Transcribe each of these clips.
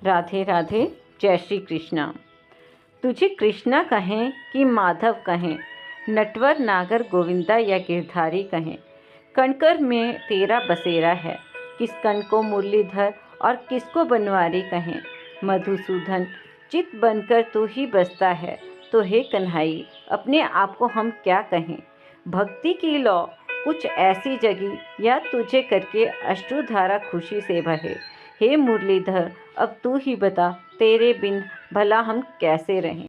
राधे राधे। जय श्री कृष्णा। तुझे कृष्णा कहें कि माधव कहें, नटवर नागर गोविंदा या गिरधारी कहें, कणकर में तेरा बसेरा है। किस कण को मुरलीधर और किसको बनवारी कहें। मधुसूदन चित बनकर तू ही बसता है, तो हे कन्हई अपने आप को हम क्या कहें। भक्ति की लौ कुछ ऐसी जगी, या तुझे करके अश्रुधारा खुशी से बहे। हे मुरलीधर अब तू ही बता, तेरे बिन भला हम कैसे रहें।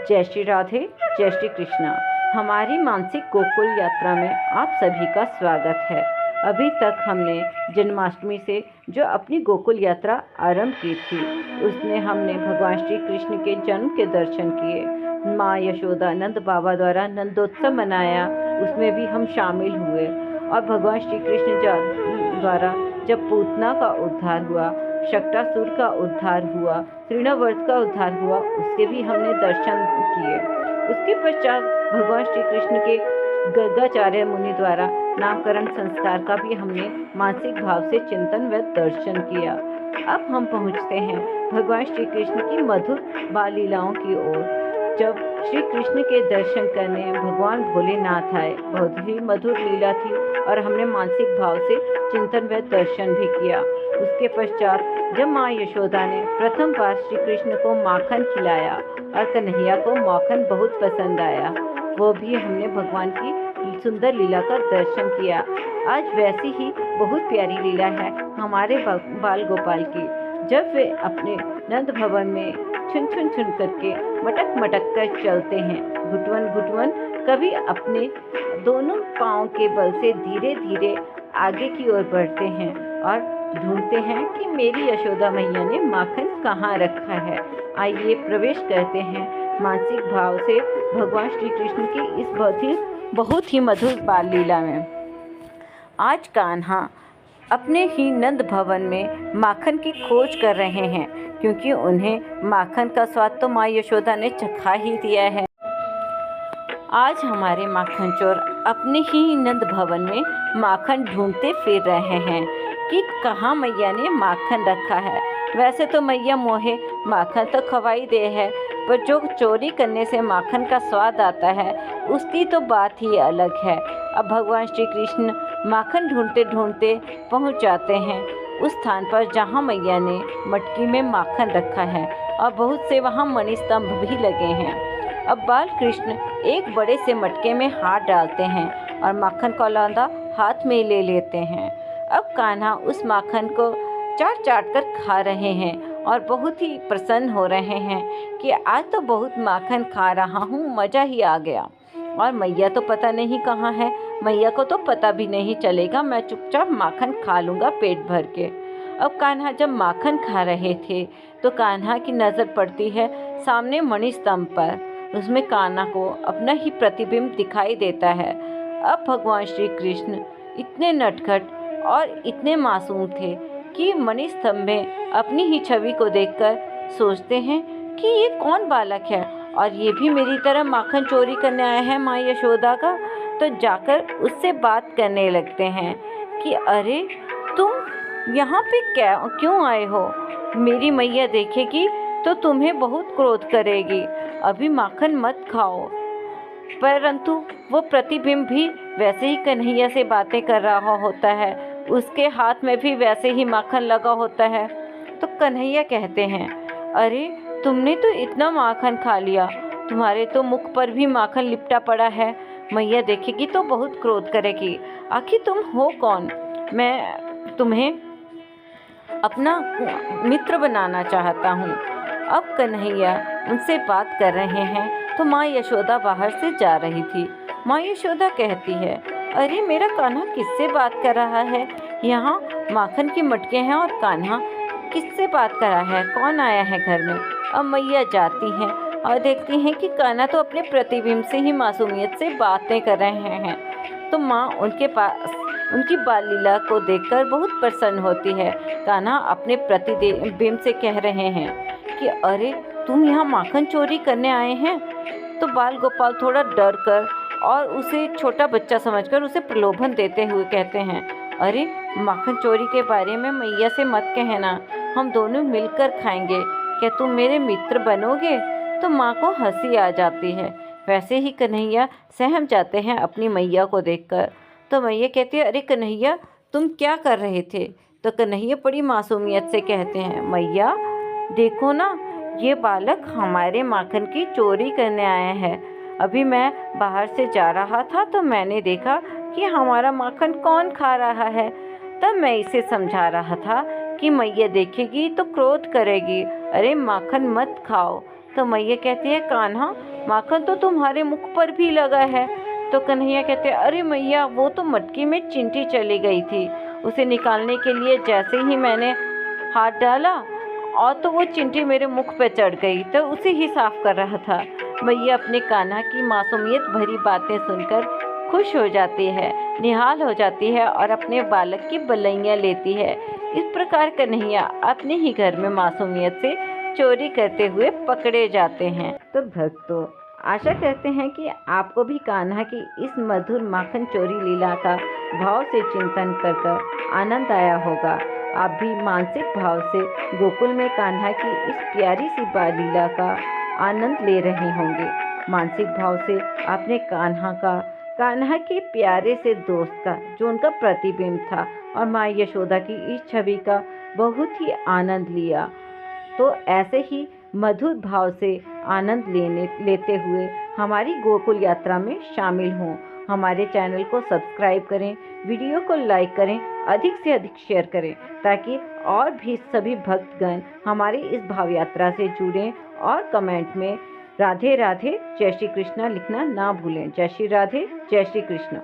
जय श्री राधे। जय श्री कृष्णा। हमारी मानसिक गोकुल यात्रा में आप सभी का स्वागत है। अभी तक हमने जन्माष्टमी से जो अपनी गोकुल यात्रा आरंभ की थी, उसमें हमने भगवान श्री कृष्ण के जन्म के दर्शन किए। माँ यशोदा नंद बाबा द्वारा नंदोत्सव मनाया, उसमें भी हम शामिल हुए। और भगवान श्री कृष्ण द्वारा जब पूतना का उद्धार हुआ, शक्टासुर का उद्धार हुआ, तृणावर्त का उद्धार हुआ, उसके भी हमने दर्शन किए। उसके पश्चात भगवान श्री कृष्ण के गर्गाचार्य मुनि द्वारा नामकरण संस्कार का भी हमने मानसिक भाव से चिंतन व दर्शन किया। अब हम पहुँचते हैं भगवान श्री कृष्ण की मधुर बाल लीलाओं की ओर। जब श्री कृष्ण के दर्शन करने भगवान भोलेनाथ आए, बहुत ही मधुर लीला थी और हमने मानसिक भाव से चिंतन व दर्शन भी किया। उसके पश्चात जब माँ यशोदा ने प्रथम बार श्री कृष्ण को माखन खिलाया और कन्हैया को माखन बहुत पसंद आया, वो भी हमने भगवान की सुंदर लीला का दर्शन किया। आज वैसी ही बहुत प्यारी लीला है हमारे बाल गोपाल की, जब वे अपने नंद भवन में छुन छुन छुन करके मटक मटक कर चलते हैं। घुटवन घुटवन कभी अपने दोनों पाँव के बल से धीरे धीरे आगे की ओर बढ़ते हैं और ढूंढते हैं कि मेरी यशोदा मैया ने माखन कहाँ रखा है। आइए प्रवेश करते हैं मानसिक भाव से भगवान श्री कृष्ण की इस बहुत ही मधुर बाल लीला में। आज कान्हा अपने ही नंद भवन में माखन की खोज कर रहे हैं, क्योंकि उन्हें माखन का स्वाद तो माँ यशोदा ने चखा ही दिया है। आज हमारे माखन चोर अपने ही नंद भवन में माखन ढूंढते फिर रहे हैं कि कहाँ मैया ने माखन रखा है। वैसे तो मैया मोहे माखन तो खवाई दे है, पर जो चोरी करने से माखन का स्वाद आता है उसकी तो बात ही अलग है। अब भगवान श्री कृष्ण माखन ढूंढते ढूंढते पहुंच जाते हैं उस स्थान पर जहां मैया ने मटकी में माखन रखा है, और बहुत से वहां मणि स्तंभ भी लगे हैं। अब बाल कृष्ण एक बड़े से मटके में हाथ डालते हैं और माखन का लौंदा हाथ में ले लेते हैं। अब कान्हा उस माखन को चाट चाट कर खा रहे हैं और बहुत ही प्रसन्न हो रहे हैं कि आज तो बहुत माखन खा रहा हूँ, मज़ा ही आ गया। और मैया तो पता नहीं कहाँ है, मैया को तो पता भी नहीं चलेगा, मैं चुपचाप माखन खा लूँगा पेट भर के। अब कान्हा जब माखन खा रहे थे तो कान्हा की नज़र पड़ती है सामने मणि स्तंभ पर। उसमें कान्हा को अपना ही प्रतिबिंब दिखाई देता है। अब भगवान श्री कृष्ण इतने नटखट और इतने मासूम थे कि मणि स्तंभ में अपनी ही छवि को देखकर सोचते हैं कि ये कौन बालक है और ये भी मेरी तरह माखन चोरी करने आया है माँ यशोदा का। तो जाकर उससे बात करने लगते हैं कि अरे तुम यहाँ पे क्यों आए हो, मेरी मैया देखेगी तो तुम्हें बहुत क्रोध करेगी, अभी माखन मत खाओ। परंतु वो प्रतिबिंब भी वैसे ही कन्हैया से बातें कर रहा होता है, उसके हाथ में भी वैसे ही माखन लगा होता है। तो कन्हैया कहते हैं अरे तुमने तो इतना माखन खा लिया, तुम्हारे तो मुख पर भी माखन लिपटा पड़ा है, मैया देखेगी तो बहुत क्रोध करेगी। आखिर तुम हो कौन, मैं तुम्हें अपना मित्र बनाना चाहता हूँ। अब कन्हैया उनसे बात कर रहे हैं तो माँ यशोदा बाहर से जा रही थी। माँ यशोदा कहती है अरे मेरा कान्हा किससे बात कर रहा है, यहाँ माखन की मटके हैं और कान्हा किससे बात कर रहा है, कौन आया है घर में। अब मैया जाती हैं और देखती हैं कि कान्हा तो अपने प्रतिबिंब से ही मासूमियत से बातें कर रहे हैं। तो माँ उनके पास उनकी बाल लीला को देखकर बहुत प्रसन्न होती है। कान्हा अपने प्रतिबिंब से कह रहे हैं कि अरे तुम यहाँ माखन चोरी करने आए हैं। तो बाल गोपाल थोड़ा डर कर और उसे छोटा बच्चा समझकर उसे प्रलोभन देते हुए कहते हैं अरे माखन चोरी के बारे में मैया से मत कहना, हम दोनों मिलकर खाएंगे, क्या तुम मेरे मित्र बनोगे? तो माँ को हंसी आ जाती है। वैसे ही कन्हैया सहम जाते हैं अपनी मैया को देखकर। तो मैया कहती है, अरे कन्हैया, तुम क्या कर रहे थे? तो कन्हैया बड़ी मासूमियत से कहते हैं, मैया देखो ना, ये बालक हमारे माखन की चोरी करने आया है। अभी मैं बाहर से जा रहा था तो मैंने देखा कि हमारा माखन कौन खा रहा है। तब मैं इसे समझा रहा था कि मैया देखेगी तो क्रोध करेगी, अरे माखन मत खाओ। तो मैया कहती है, कान्हा, माखन तो तुम्हारे मुख पर भी लगा है। तो कन्हैया कहते हैं, अरे मैया, वो तो मटकी में चिंटी चली गई थी। उसे निकालने के लिए जैसे ही मैंने हाथ डाला और तो वो चिंटी मेरे मुख पे चढ़ गई, तो उसे ही साफ कर रहा था। मैया अपने कान्हा की मासूमियत भरी बातें सुनकर खुश हो जाती है, निहाल हो जाती है और अपने बालक की बलैया लेती है। इस प्रकार कन्हैया अपने ही घर में मासूमियत से चोरी करते हुए पकड़े जाते हैं। तो भक्तों, आशा करते हैं कि आपको भी कान्हा की इस मधुर माखन चोरी लीला का भाव से चिंतन कर आनंद आया होगा। आप भी मानसिक भाव से गोकुल में कान्हा की इस प्यारी सी बाल लीला का आनंद ले रहे होंगे। मानसिक भाव से आपने कान्हा के प्यारे से दोस्त का, जो उनका प्रतिबिंब था, और माँ यशोदा की इस छवि का बहुत ही आनंद लिया। तो ऐसे ही मधुर भाव से आनंद लेते हुए हमारी गोकुल यात्रा में शामिल हों। हमारे चैनल को सब्सक्राइब करें, वीडियो को लाइक करें, अधिक से अधिक शेयर करें, ताकि और भी सभी भक्तगण हमारी इस भाव यात्रा से जुड़ें। और कमेंट में राधे राधे जय श्री कृष्णा लिखना ना भूलें। जय श्री राधे, जय श्री कृष्णा।